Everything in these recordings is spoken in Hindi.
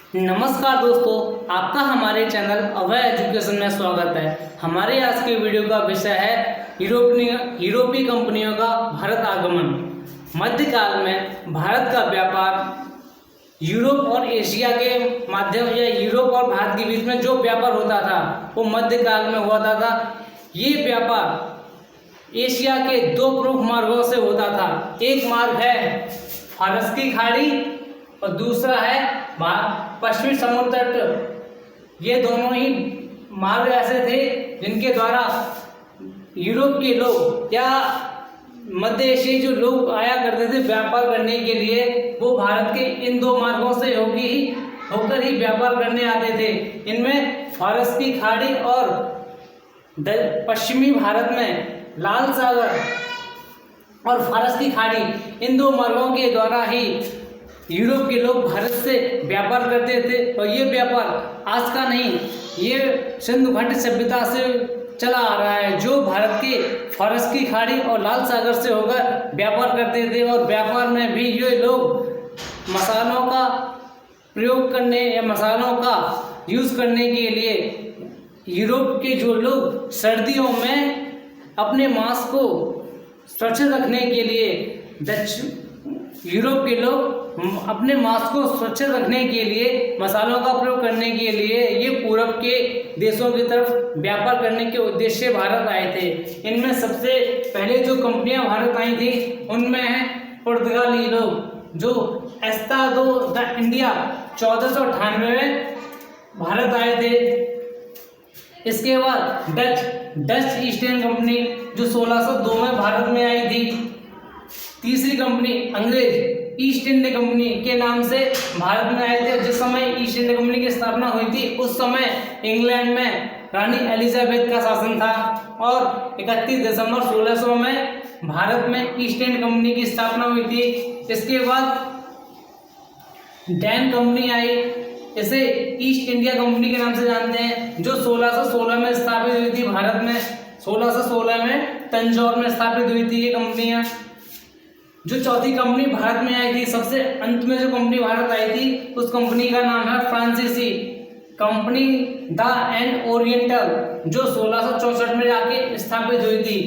नमस्कार दोस्तों, आपका हमारे चैनल अभय एजुकेशन में स्वागत है। हमारे आज के वीडियो का विषय है यूरोपीय कंपनियों का भारत आगमन। मध्यकाल में भारत का व्यापार यूरोप और एशिया के माध्यम या यूरोप और भारत के बीच में जो व्यापार होता था वो मध्यकाल में होता था। ये व्यापार एशिया के दो प्रमुख मार्गों से होता था। एक मार्ग है फारस की खाड़ी और दूसरा है पश्चिमी समुद्र तट। ये दोनों ही मार्ग ऐसे थे जिनके द्वारा यूरोप के लोग या मध्य एशियाई जो लोग आया करते थे व्यापार करने के लिए, वो भारत के इन दो मार्गों से होकर ही व्यापार करने आते थे। इनमें फारस की खाड़ी और पश्चिमी भारत में लाल सागर और फारस की खाड़ी, इन दो मार्गों के द्वारा ही यूरोप के लोग भारत से व्यापार करते थे। और ये व्यापार आज का नहीं, ये सिंधु घाटी सभ्यता से चला आ रहा है, जो भारत के फारस की खाड़ी और लाल सागर से होकर व्यापार करते थे। और व्यापार में भी ये लोग मसालों का प्रयोग करने या मसालों का यूज़ करने के लिए यूरोप के जो लोग सर्दियों में अपने मांस को सुरक्षित रखने के लिए यूरोप के लोग अपने मांस को सुरक्षित रखने के लिए मसालों का प्रयोग करने के लिए ये पूरब के देशों की तरफ व्यापार करने के उद्देश्य से भारत आए थे। इनमें सबसे पहले जो कंपनियां भारत आई थी उनमें है पुर्तगाली लोग, जो एस्तादो द इंडिया 1498 में भारत आए थे। इसके बाद डच ईस्ट इंडिया कंपनी जो 1602 में भारत में आई थी। तीसरी कंपनी अंग्रेज ईस्ट इंडिया कंपनी के नाम से भारत में आए थे। जिस समय ईस्ट इंडिया कंपनी की स्थापना हुई थी उस समय इंग्लैंड में रानी एलिजाबेथ का शासन था और 31 दिसंबर 1600 में भारत में ईस्ट इंडिया कंपनी की स्थापना हुई थी। इसके बाद डैन कंपनी आई, इसे ईस्ट इंडिया कंपनी के नाम से जानते हैं, जो 1616 में स्थापित हुई थी भारत में। 1616 में तंजौर में स्थापित हुई थी ये कंपनियां। जो चौथी कंपनी भारत में आई थी, सबसे अंत में जो कंपनी भारत आई थी उस कंपनी का नाम है फ्रांसीसी कंपनी द एंड ओरिएंटल, जो 1664 में जाके स्थापित हुई थी।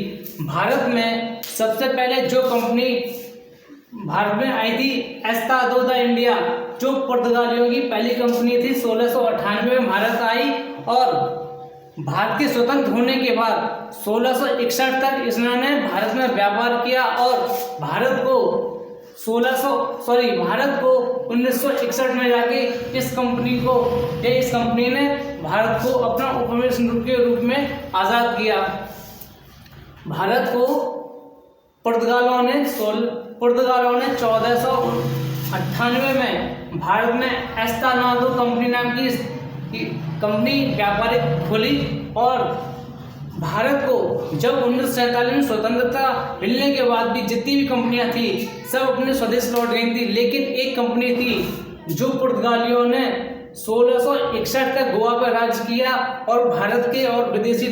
भारत में सबसे पहले जो कंपनी भारत में आई थी एस्तादो द इंडिया, जो पुर्तगालियों की पहली कंपनी थी, 1698 में भारत आई और भारत के स्वतंत्र होने के बाद 1661 तक इसने भारत में व्यापार किया और भारत को 1961 में जाके इस कंपनी ने भारत को अपना उपनिवेश के रूप में आज़ाद किया। भारत को पुर्तगालों ने 1498 में भारत में एस्तानादो कंपनी नाम की कंपनी व्यापारिक खोली और भारत को जब 1947 में स्वतंत्रता मिलने के बाद भी जितनी भी कंपनियां थी सब अपने स्वदेश लौट गई थी, लेकिन एक कंपनी थी जो पुर्तगालियों ने 1661 तक गोवा पर राज किया और भारत के और विदेशी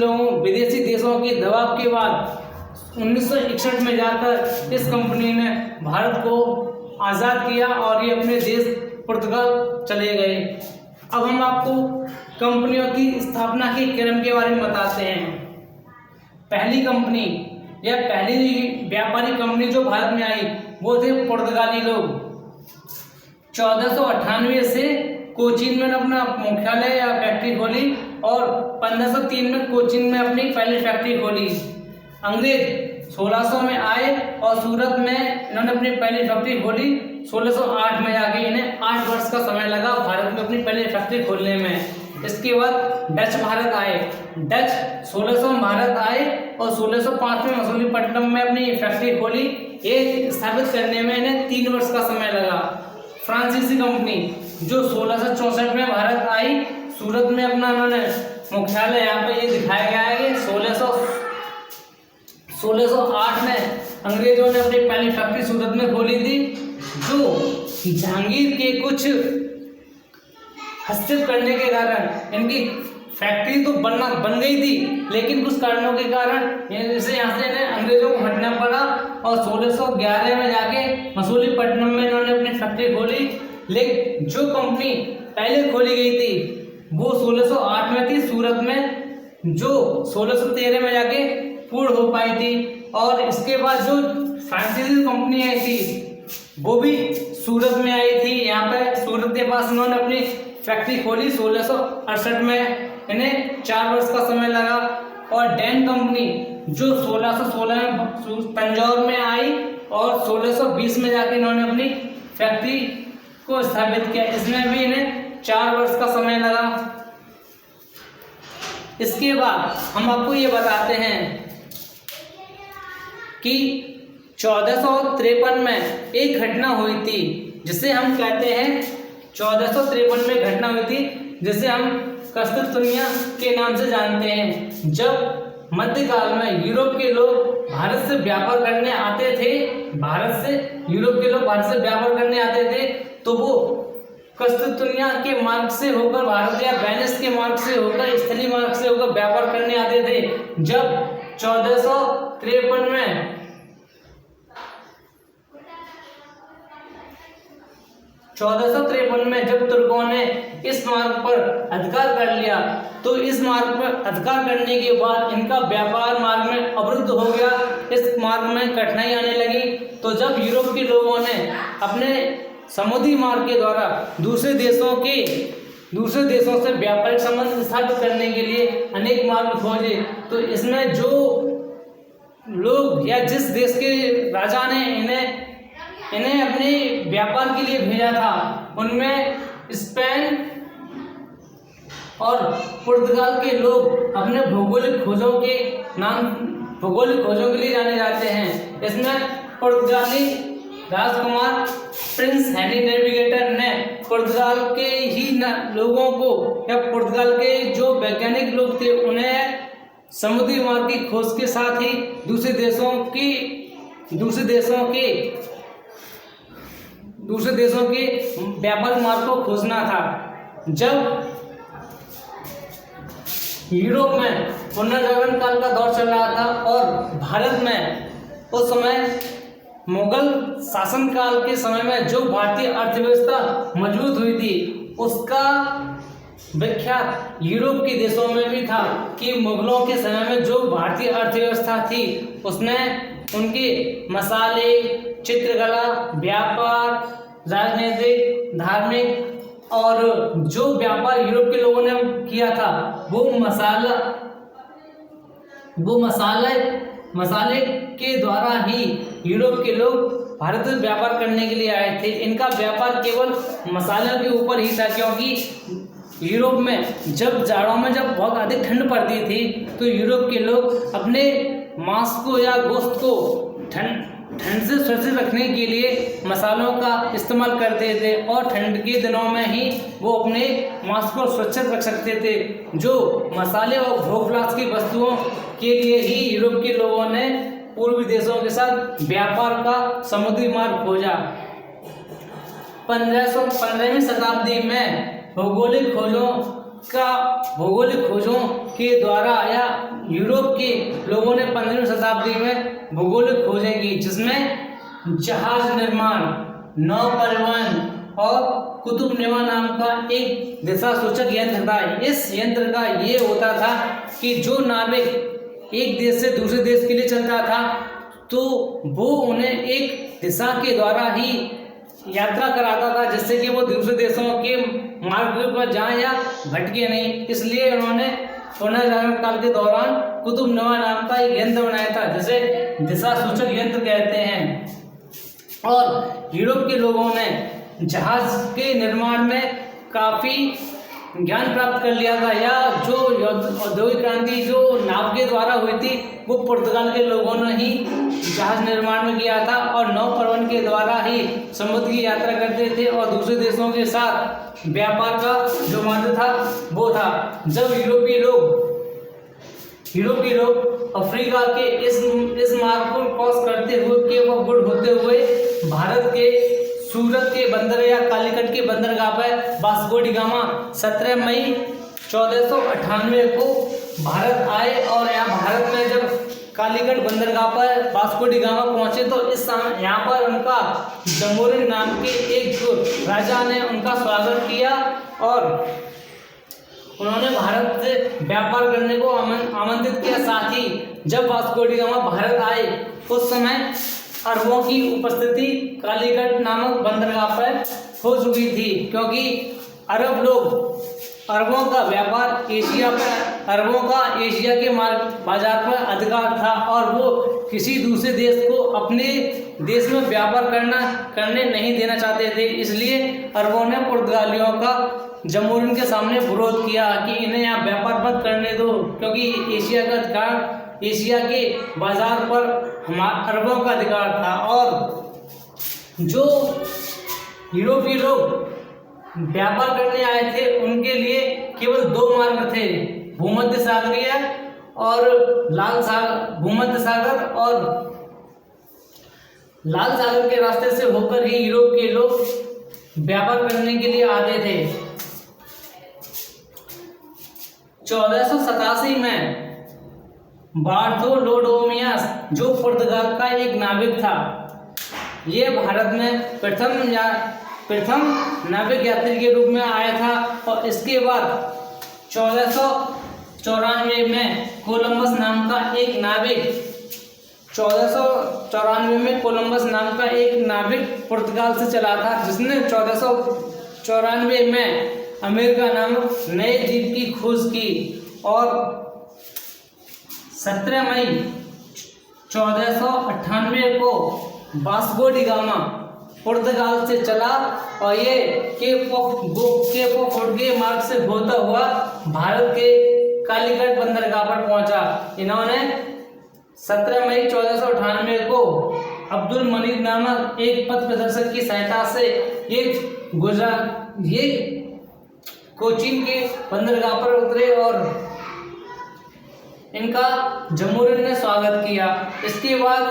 देशों के दबाव के बाद 1961 में जाकर इस कंपनी ने भारत को आज़ाद किया और ये अपने देश पुर्तगाल चले गए। अब हम आपको कंपनियों की स्थापना के क्रम के बारे में बताते हैं। पहली कंपनी या पहली व्यापारिक कंपनी जो भारत में आई वो थे पुर्तगाली लोग। 1498 से कोचीन में अपना मुख्यालय या फैक्ट्री खोली और 1503 में कोचीन में अपनी पहली फैक्ट्री खोली। अंग्रेज 1600 में आए और सूरत में इन्होंने अपनी पहली फैक्ट्री खोली। 1608 में जाके इन्हें 8 वर्ष का समय लगा भारत में अपनी पहली फैक्ट्री खोलने में। इसके बाद डच भारत आए। डच 1600 में भारत आए और 1605 में मसूलीपट्टनम में अपनी फैक्ट्री खोली। एक स्थापित करने में इन्हें 3 वर्ष का समय लगा। फ्रांसीसी कंपनी जो 1664 में भारत आई, सूरत में अपना उन्होंने मुख्यालय, यहाँ पे ये दिखाया गया है कि 1608 में अंग्रेजों ने अपनी पहली फैक्ट्री सूरत में खोली थी, जो जहांगीर के कुछ हस्तक्षेप करने के कारण इनकी फैक्ट्री तो बन गई थी, लेकिन कुछ कारणों के कारण जैसे यहाँ से इन्हें अंग्रेजों को हटना पड़ा और 1611 में जाके मसूलीपट्टनम में इन्होंने अपनी फैक्ट्री खोली। लेकिन जो कंपनी पहले खोली गई थी वो 1608 में थी सूरत में, जो 1613 में जाके पूर्ण हो पाई थी। और इसके बाद जो फ्रांसीसी कंपनी आई थी वो भी सूरत में आई थी। यहाँ पे सूरत के पास उन्होंने अपनी फैक्ट्री खोली 1668 में, इन्हें 4 वर्ष का समय लगा। और डैन कंपनी जो 1616 में तंजौर में आई और 1620 में जाके इन्होंने अपनी फैक्ट्री को स्थापित किया, इसमें भी इन्हें 4 वर्ष का समय लगा। इसके बाद हम आपको ये बताते हैं कि 1453 में एक घटना हुई थी जिसे हम कहते हैं 1453 में घटना हुई थी जिसे हम कस्तूरतुनिया के नाम से जानते हैं। जब मध्यकाल में यूरोप के लोग भारत से व्यापार करने आते थे, यूरोप के लोग भारत से व्यापार करने आते थे तो वो कस्तूरतुनिया के मार्ग से होकर भारत या वेनिस के मार्ग से होकर, स्थलीय मार्ग से होकर व्यापार करने आते थे। जब 1453 में जब तुर्कों ने इस मार्ग पर अधिकार कर लिया तो इस मार्ग पर अधिकार करने के बाद इनका व्यापार मार्ग में अवरुद्ध हो गया, इस मार्ग में कठिनाई आने लगी। तो जब यूरोप के लोगों ने अपने समुद्री मार्ग के द्वारा दूसरे देशों से व्यापारिक संबंध स्थापित करने के लिए अनेक मार्ग खोजे, तो इसमें जो लोग या जिस देश के राजा ने इन्हें अपने व्यापार के लिए भेजा था उनमें स्पेन और पुर्तगाल के लोग अपने भौगोलिक खोजों के लिए जाने जाते हैं। इसमें पुर्तगाली राजकुमार प्रिंस हेनरी नेविगेटर ने पुर्तगाल के ही लोगों को या पुर्तगाल के जो वैज्ञानिक लोग थे उन्हें समुद्री मार्ग की खोज के साथ ही दूसरे देशों के व्यापार मार्ग को खोजना था। जब यूरोप में पुनर्जागरण काल का दौर चल रहा था और भारत में उस समय मुगल शासनकाल के समय में जो भारतीय अर्थव्यवस्था मजबूत हुई थी उसका विख्यात यूरोप के देशों में भी था कि मुगलों के समय में जो भारतीय अर्थव्यवस्था थी उसने उनके मसाले, चित्रकला, व्यापार, राजनीतिक, धार्मिक और जो व्यापार यूरोप के लोगों ने किया था वो मसाले के द्वारा ही यूरोप के लोग भारत में व्यापार करने के लिए आए थे। इनका व्यापार केवल मसालों के ऊपर ही था, क्योंकि यूरोप में जब जाड़ों में जब बहुत अधिक ठंड पड़ती थी तो यूरोप के लोग अपने मांस को या गोश्त को ठंड से सुरक्षित रखने के लिए मसालों का इस्तेमाल करते थे और ठंड के दिनों में ही वो अपने मांस को सुरक्षित रख सकते थे। जो मसाले और भोग विलास की वस्तुओं के लिए ही यूरोप के लोगों ने पूर्वी देशों के साथ व्यापार का समुद्री मार्ग खोजा। 15वीं शताब्दी में भौगोलिक खोजों के द्वारा या यूरोप के लोगों ने 15वीं शताब्दी में भौगोलिक खोजें की, जिसमें जहाज निर्माण, नौ परिवहन और कुतुबनुमा नाम का एक दिशा सूचक यंत्र था। इस यंत्र का ये होता था कि जो नाविक एक देश से दूसरे देश के लिए चलता था तो वो उन्हें एक दिशा के द्वारा ही यात्रा कराता था, जिससे कि वो दूसरे देशों के मार्ग पर जाएं या भटके नहीं। इसलिए उन्होंने पुनर्जागरण काल के दौरान कुतुबनुमा नाम का एक यंत्र बनाया था जिसे दिशा सूचक यंत्र कहते हैं। और यूरोप के लोगों ने जहाज के निर्माण में काफ़ी ज्ञान प्राप्त कर लिया था, या जो औद्योगिक क्रांति जो नाव के द्वारा हुई थी वो पुर्तगाल के लोगों ने ही जहाज निर्माण में किया था और नौ परिवहन के द्वारा ही समुद्र की यात्रा करते थे और दूसरे देशों के साथ व्यापार का जो मार्ग था वो था। जब यूरोपीय लोग अफ्रीका के इस मार्ग को क्रॉस करते हुए होते हुए भारत के सूरत के बंदर या कालीकट के बंदरगाह पर वास्को डी गामा 17 मई 1498 को भारत आए और यहाँ भारत में जब कालीकट बंदरगाह पर वास्को डी गामा पहुंचे तो इस समय यहाँ पर उनका जमोरिन नाम के एक राजा ने उनका स्वागत किया और उन्होंने भारत से व्यापार करने को आमंत्रित किया। साथ ही जब वास्को डी गामा भारत आए उस समय अरबों की उपस्थिति कालीकट नामक बंदरगाह पर हो चुकी थी, क्योंकि अरबों का व्यापार एशिया पर, अरबों का एशिया के बाजार पर अधिकार था और वो किसी दूसरे देश को अपने देश में व्यापार करने नहीं देना चाहते थे। इसलिए अरबों ने पुर्तगालियों का जमोरिन के सामने विरोध किया कि इन्हें यहाँ व्यापार बंद करने दो, क्योंकि एशिया का अधिकार, एशिया के बाजार पर अरबों का अधिकार था। और जो यूरोपीय लोग व्यापार करने आए थे उनके लिए केवल दो मार्ग थे, भूमध्य सागरीय और भूमध्य सागर और लाल सागर के रास्ते से होकर ही यूरोप के लोग व्यापार करने के लिए आते थे। 1487 में बार्थोलोमेउस जो पुर्तगाल का एक नाविक था, ये भारत में प्रथम नाविक यात्री के रूप में आया था। और इसके बाद 1494 में कोलंबस नाम का एक नाविक पुर्तगाल से चला था, जिसने 1494 में अमेरिका नामक नए द्वीप की खोज की और 17 मई 1498 को वास्को डी गामा पुर्तगाल से चला और ये केप ऑफ गुड के मार्ग से होता हुआ भारत के कालीकट बंदरगाह पर पहुंचा। इन्होंने 17 मई 1498 को अब्दुल मनीर नामक एक पथ प्रदर्शक की सहायता से ये कोचीन के बंदरगाह पर उतरे और इनका जमोरिन ने स्वागत किया। इसके बाद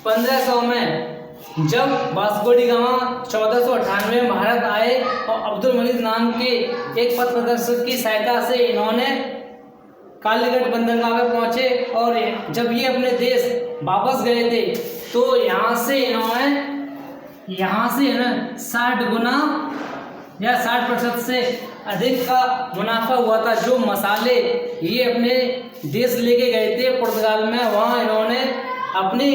1500 में जब वास्को डी गामा 1498 में भारत आए और अब्दुल मजीद नाम के एक पथ प्रदर्शक की सहायता से इन्होंने कालीकट बंदरगाह में पहुंचे और जब ये अपने देश वापस गए थे तो यहाँ से इन्हें 60 गुना या 60% से अधिक का मुनाफा हुआ था। जो मसाले ये अपने देश लेके गए थे पुर्तगाल में, वहाँ इन्होंने अपने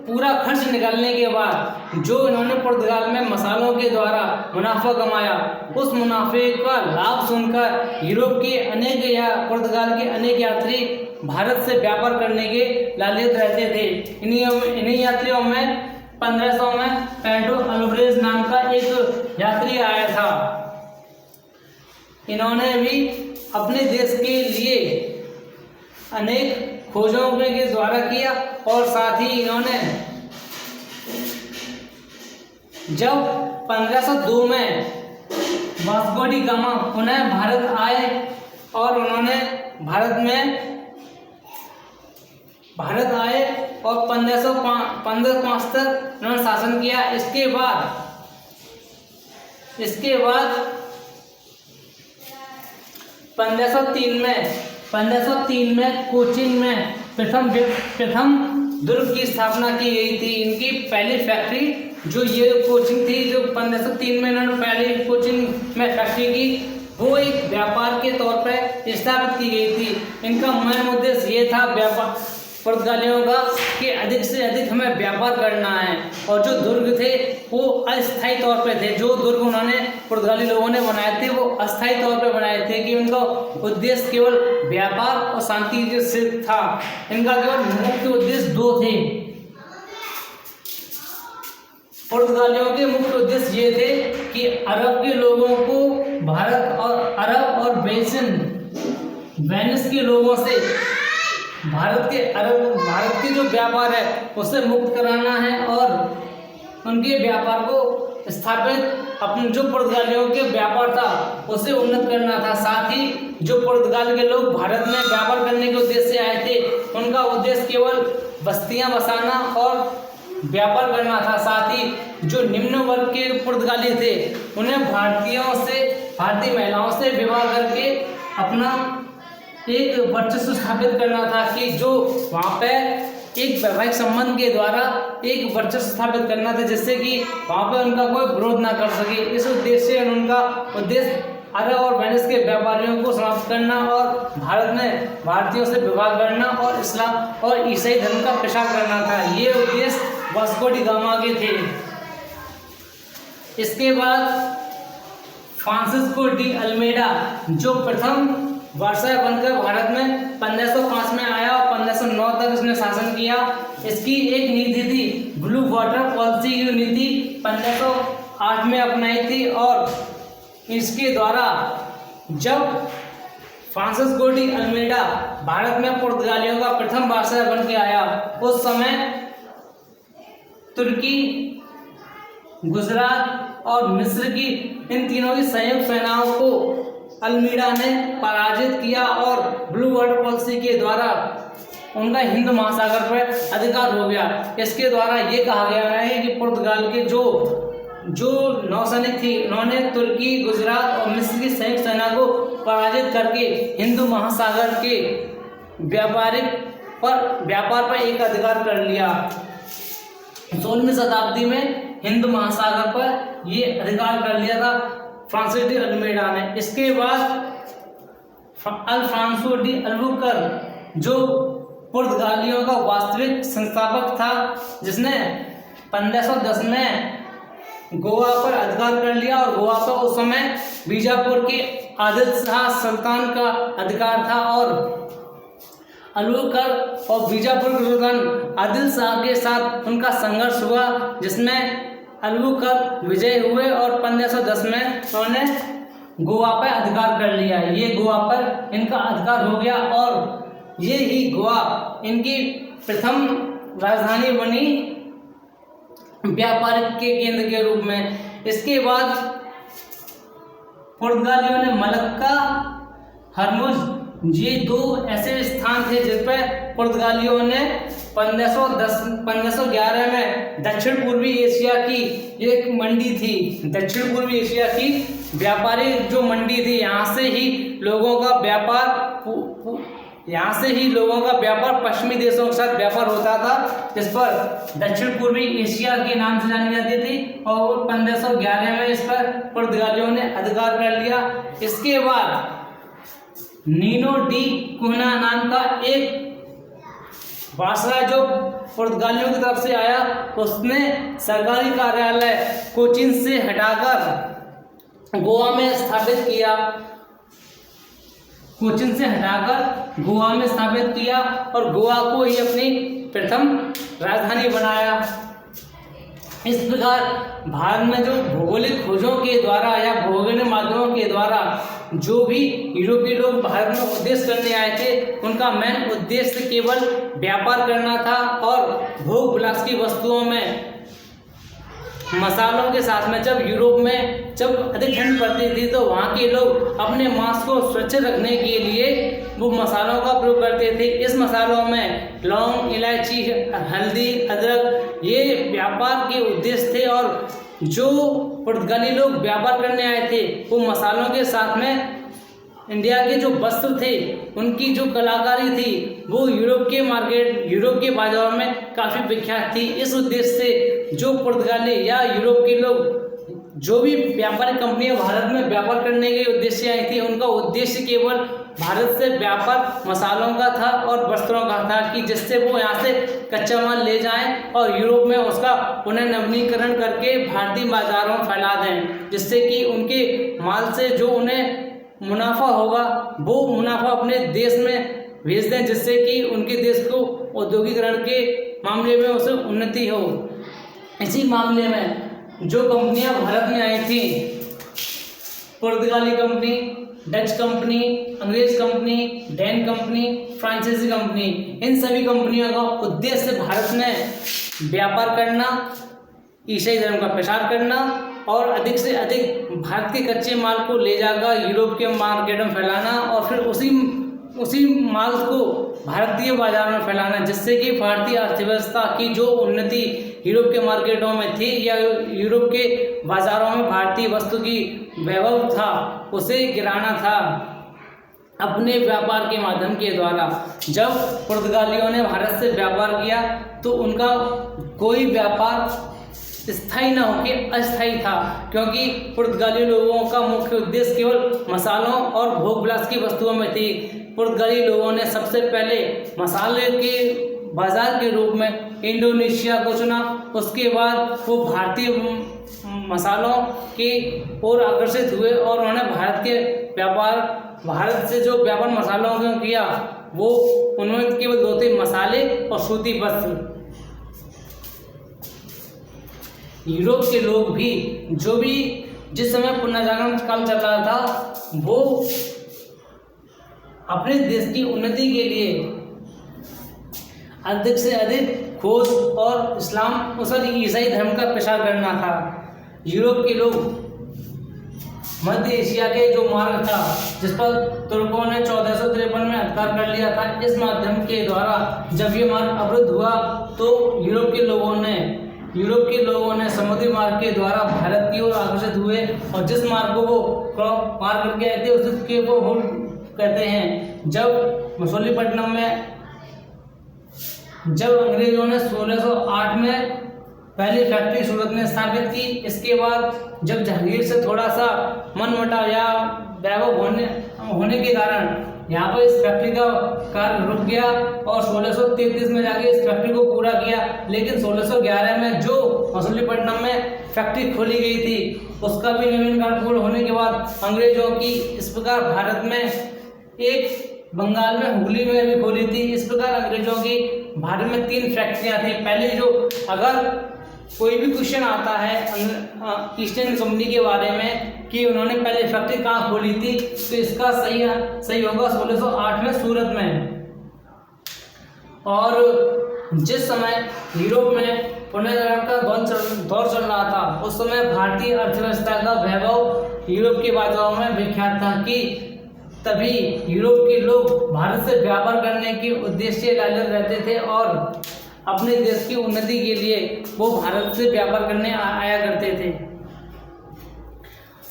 पूरा खर्च निकालने के बाद जो इन्होंने पुर्तगाल में मसालों के द्वारा मुनाफा कमाया, उस मुनाफे का लाभ सुनकर यूरोप के पुर्तगाल के अनेक यात्री भारत से व्यापार करने के लालच रहते थे। इन्हीं यात्रियों में 1500 में पेड्रो अल्वारेज नाम का एक यात्री आया था। इन्होंने भी अपने देश के लिए अनेक खोजों के द्वारा किया और साथ ही इन्होंने जब 1502 में वास्को डी गामा पुनः भारत आए और उन्होंने भारत आए और 1505 तक उन्होंने शासन किया। इसके बाद 1503 में कोचीन में प्रथम दुर्ग की स्थापना की गई थी। इनकी पहली फैक्ट्री जो ये कोचीन थी, जो 1503 में इन्होंने पहली कोचीन में फैक्ट्री की, वो एक व्यापार के तौर पर स्थापित की गई थी। इनका मुख्य उद्देश्य ये था पुर्तगालियों का कि अधिक से अधिक हमें व्यापार करना है। और जो दुर्ग थे वो अस्थायी तौर पे थे। जो दुर्ग उन्होंने पुर्तगाली लोगों ने बनाए थे वो अस्थायी तौर पे बनाए थे कि उनका उद्देश्य केवल व्यापार और शांति से था। इनका केवल मुख्य उद्देश्य दो थे। पुर्तगालियों के मुख्य उद्देश्य ये थे कि अरब के लोगों को भारत और वेनिस के लोगों से भारत के जो व्यापार है उसे मुक्त कराना है और उनके व्यापार को स्थापित अपने जो पुर्तगालियों के व्यापार था उसे उन्नत करना था। साथ ही जो पुर्तगाल के लोग भारत में व्यापार करने के उद्देश्य से आए थे उनका उद्देश्य केवल बस्तियां बसाना और व्यापार करना था। साथ ही जो निम्न वर्ग के पुर्तगाली थे उन्हें भारतीय महिलाओं से विवाह करके अपना एक वर्चस्व स्थापित करना था कि जो वहाँ पे एक वैवाहिक संबंध के द्वारा एक वर्चस्व स्थापित करना था, जिससे कि वहाँ पे उनका कोई विरोध ना कर सके। इस उद्देश्य से उनका उद्देश्य अरब और वेनिस के व्यापारियों को समाप्त करना और भारत में भारतीयों से विवाह करना और इस्लाम और ईसाई धर्म का प्रसार करना था। ये उद्देश्य वास्को डी गामा के थे। इसके बाद फ्रांसिस्को डी अल्मेडा, जो प्रथम वायसराय बनकर भारत में 1505 में आया और 1509 तक इसने शासन किया। इसकी एक नीति थी ब्लू वाटर पॉलिसी की नीति 1508 में अपनाई थी और इसके द्वारा जब फ्रांसिस्को डी अल्मेडा भारत में पुर्तगालियों का प्रथम वायसराय बन के आया, उस समय तुर्की, गुजरात और मिस्र की इन तीनों की संयुक्त सेनाओं को अल्मीडा ने पराजित किया और ब्लू वाटर पॉलिसी के द्वारा उनका हिंद महासागर पर अधिकार हो गया। इसके द्वारा ये कहा गया है कि पुर्तगाल के जो नौसैनिक थी, उन्होंने तुर्की, गुजरात और मिस्र की संयुक्त सेना को पराजित करके हिंदू महासागर के व्यापार पर एक अधिकार कर लिया। 16वीं शताब्दी में हिंद महासागर पर ये अधिकार कर लिया था फ्रांसिस डी अल्मेडा ने। इसके बाद अल्फांसो डी अल्बुकर्क, जो पुर्तगालियों का वास्तविक संस्थापक था, जिसने 1510 में गोवा पर अधिकार कर लिया और गोवा पर उस समय बीजापुर के आदिल शाह सुल्तान का अधिकार था और अल्बुकर्क और बीजापुर के सुल्तान आदिल शाह के साथ उनका संघर्ष हुआ, जिसमें अल्बुकर्क विजय हुए और 1510 में उन्होंने गोवा पर अधिकार कर लिया। ये गोवा पर इनका अधिकार हो गया और ये ही गोवा इनकी प्रथम राजधानी बनी व्यापारिक के केंद्र के रूप में। इसके बाद पुर्तगालियों ने मलक्का, हरमुज, ये दो ऐसे स्थान थे जिस पर पुर्तगालियों ने 1511 में दक्षिण पूर्वी एशिया की एक मंडी थी, दक्षिण पूर्वी एशिया की व्यापारिक जो मंडी थी, यहाँ से ही लोगों का व्यापार पश्चिमी देशों के साथ व्यापार होता था, जिस पर दक्षिण पूर्वी एशिया के नाम से जानी जाती थी और 1511 में इस पर पुर्तगालियों ने अधिकार कर लिया। इसके बाद नीनो डी कुहना नाम का एक वायसराय जो पुर्तगालियों की तरफ से आया, उसने सरकारी कार्यालय कोचीन से हटाकर गोवा में स्थापित किया। कोचीन से हटाकर गोवा में स्थापित किया और गोवा को ही अपनी प्रथम राजधानी बनाया। इस प्रकार भारत में जो भौगोलिक खोजों के द्वारा या भौगोलिक माध्यमों के द्वारा जो भी यूरोपीय लोग भारत में उद्देश्य करने आए थे, उनका मेन उद्देश्य केवल व्यापार करना था और भोग विलास की वस्तुओं में मसालों के साथ में जब यूरोप में जब अधिक ठंड पड़ती थी तो वहाँ के लोग अपने मांस को सुरक्षित रखने के लिए वो मसालों का प्रयोग करते थे। इस मसालों में लौंग, इलायची, हल्दी, अदरक ये व्यापार के उद्देश्य थे और जो पुर्तगाली लोग व्यापार करने आए थे वो मसालों के साथ में इंडिया के जो वस्त्र थे उनकी जो कलाकारी थी वो यूरोप के बाजारों में काफ़ी विख्यात थी। इस उद्देश्य से जो पुर्तगाली या यूरोप के लोग जो भी व्यापारिक कंपनियां भारत में व्यापार करने के उद्देश्य आई थी, उनका उद्देश्य केवल भारत से व्यापार मसालों का था और वस्त्रों का था कि जिससे वो यहाँ से कच्चा माल ले जाएं और यूरोप में उसका पुनर्नवीनीकरण करके भारतीय बाजारों में फैला दें, जिससे कि उनके माल से जो उन्हें मुनाफा होगा वो मुनाफा अपने देश में भेज दें, जिससे कि उनके देश को औद्योगिकरण के मामले में उसे उन्नति हो। इसी मामले में जो कंपनियां भारत में आई थी, पुर्तगाली कंपनी, डच कंपनी, अंग्रेज कंपनी, डैन कंपनी, फ्रांसीसी कंपनी, इन सभी कंपनियों का उद्देश्य भारत में व्यापार करना, ईसाई धर्म का प्रसार करना और अधिक से अधिक भारत के कच्चे माल को ले जाकर यूरोप के मार्केट में फैलाना और फिर उसी माल को भारतीय बाजार में फैलाना, जिससे कि भारतीय अर्थव्यवस्था की जो उन्नति यूरोप के मार्केटों में थी या यूरोप के बाजारों में भारतीय वस्तु की वैभव था उसे गिराना था। अपने व्यापार के माध्यम के द्वारा। जब पुर्तगालियों ने भारत से व्यापार किया तो उनका कोई व्यापार स्थायी न होकर अस्थायी था, क्योंकि पुर्तगाली लोगों का मुख्य उद्देश्य केवल मसालों और भोग विलास की वस्तुओं में थी। पुर्तगाली लोगों ने सबसे पहले मसाले के बाजार के रूप में इंडोनेशिया को चुना। उसके बाद वो भारतीय मसालों की ओर आकर्षित हुए और उन्होंने भारत से जो व्यापार मसालों का किया वो उन्होंने केवल दो थे, मसाले और सूती वस्त्र। यूरोप के लोग भी जिस समय पुनर्जागरण काल चल रहा था वो अपने देश की उन्नति के लिए अधिक से अधिक खोज और ईसाई धर्म का प्रसार करना था। यूरोप के लोग मध्य एशिया के जो मार्ग था जिस पर तुर्कों ने 1453 में अधिकार कर लिया था, इस माध्यम के द्वारा जब ये मार्ग अवरुद्ध हुआ तो यूरोप के लोगों ने समुद्री मार्ग के द्वारा भारत की ओर आकर्षित हुए और जिस मार्ग को वो पार करके आए थे उसके वो कहते हैं। जब अंग्रेजों ने 1608 में पहली फैक्ट्री सूरत में स्थापित की, इसके बाद जब जहांगीर से थोड़ा सा मनमुटाव या वैभव होने के कारण यहाँ पर इस फैक्ट्री का कार्य रुक गया और 1633 में जाके इस फैक्ट्री को पूरा किया। लेकिन 1611 में जो मछलीपट्टनम में फैक्ट्री खोली गई थी उसका भी नवीन कार्य पूर्ण होने के बाद अंग्रेजों की इस प्रकार भारत में एक बंगाल में हुगली में भी खोली थी। इस प्रकार अंग्रेजों की भारत में 3 फैक्ट्रियाँ थी। पहले जो अगर कोई भी क्वेश्चन आता है ईस्ट इंडिया कंपनी के बारे में कि उन्होंने पहले फैक्ट्री कहाँ खोली थी तो इसका सही होगा 1608 में सूरत में। और जिस समय यूरोप में पुनर्जागरण का दौर चल रहा था उस समय भारतीय अर्थव्यवस्था का वैभव यूरोप के बाजारों में विख्यात था कि तभी यूरोप के लोग भारत से व्यापार करने के उद्देश्य लालच रहते थे और अपने देश की उन्नति के लिए वो भारत से व्यापार करने आया करते थे।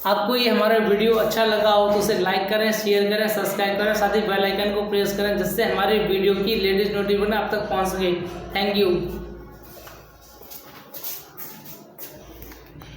आपको ये हमारा वीडियो अच्छा लगा हो तो उसे लाइक करें, शेयर करें, सब्सक्राइब करें, साथ ही बेल आइकन को प्रेस करें जिससे हमारे वीडियो की लेटेस्ट नोटिफिकेशन आप तक पहुंच सके। Thank you.